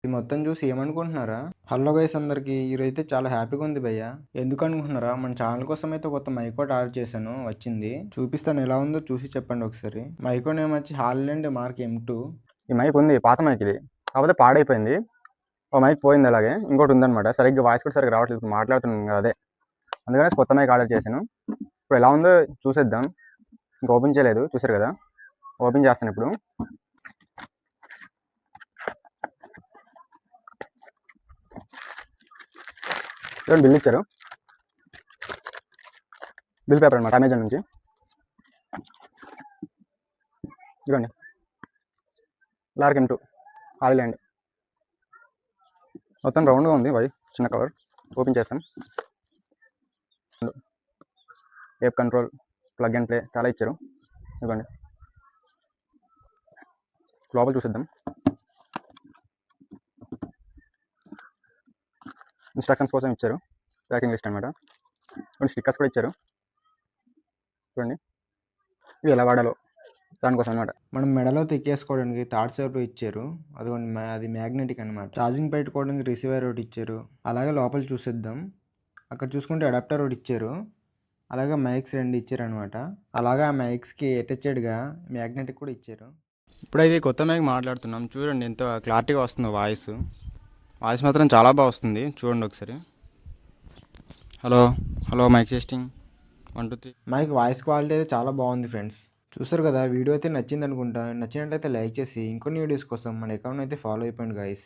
ఇది మొత్తం చూసి ఏమనుకుంటున్నారా? హలో గైస్ అందరికి ఈరోజైతే చాలా హ్యాపీగా ఉంది భయ్య. ఎందుకు అనుకుంటున్నారా? మన ఛానల్ కోసం అయితే కొత్త మైకోట్ ఆర్డర్ చేశాను, వచ్చింది. చూపిస్తాను ఎలా ఉందో చూసి చెప్పండి ఒకసారి. మైకో నేమ్ వచ్చి హాల్యాండ్ మార్క్ M2. ఈ మైక్ ఉంది, పాత మైక్ ఇది. కాకపోతే పాడైపోయింది. ఒక మైక్ పోయింది, అలాగే ఇంకోటి ఉందన్నమాట. సరిగ్గా వాయిస్ కూడా సరిగ్గా రావట్లేదు, మాట్లాడుతున్నాను కదా అదే. అందుకనే కొత్త మైక్ ఆర్డర్ చేశాను. ఇప్పుడు ఎలా ఉందో చూసేద్దాం. ఇంకా ఓపెన్ చేయలేదు, చూసారు కదా. ఓపెన్ చేస్తాను ఇప్పుడు. బిల్ ఇచ్చారు, బిల్ పేపర్ అనమాట, అమెజాన్ నుంచి. ఇదిగోండి, లార్క్ M2 హాలీల్యాండ్. మొత్తం రౌండ్గా ఉంది, చిన్న కవర్. ఓపెన్ చేస్తాం. Tape control, plug and play చాలా ఇచ్చారు. ఇదిగోండి, లోపల చూసేద్దాం. ఇన్స్ట్రక్షన్స్ కోసం ఇచ్చారు, ప్యాకింగ్ లిస్ట్ అనమాట. కొన్ని స్టిక్కర్స్ కూడా ఇచ్చారు చూడండి, ఇవి ఎలా వాడాలో దానికోసం అనమాట. మనం మెడలో తెక్కేసుకోవడానికి థర్డ్ షేప్లో ఇచ్చారు. అది మ్యాగ్నెటిక్ అనమాట. ఛార్జింగ్ పెట్టుకోవడానికి రిసీవర్ ఒకటి ఇచ్చారు. అలాగే లోపల చూసేద్దాం. అక్కడ చూసుకుంటే అడాప్టర్ ఒకటి ఇచ్చారు. అలాగే మైక్స్ 2 ఇచ్చారనమాట. అలాగే ఆ మైక్స్కి అటాచ్డ్గా మ్యాగ్నెటిక్ కూడా ఇచ్చారు. ఇప్పుడైతే కొత్త మైక్ మాట్లాడుతున్నాం, చూడండి ఎంత క్లారిటీగా వస్తుందో వాయిస్. వాయిస్ మాత్రం చాలా బాగా వస్తుంది, చూడండి ఒకసారి. Hello hello mike testing 1 2 3. Mike voice quality అయితే చాలా బాగుంది ఫ్రెండ్స్. చూసారు కదా, వీడియో అయితే నచ్చింది అనుకుంటా. నచ్చినట్లయితే లైక్ చేసి ఇంకొన్ని వీడియోస్ కోసం మన అకౌంట్ అయితే ఫాలో అయిపోయింది గైస్.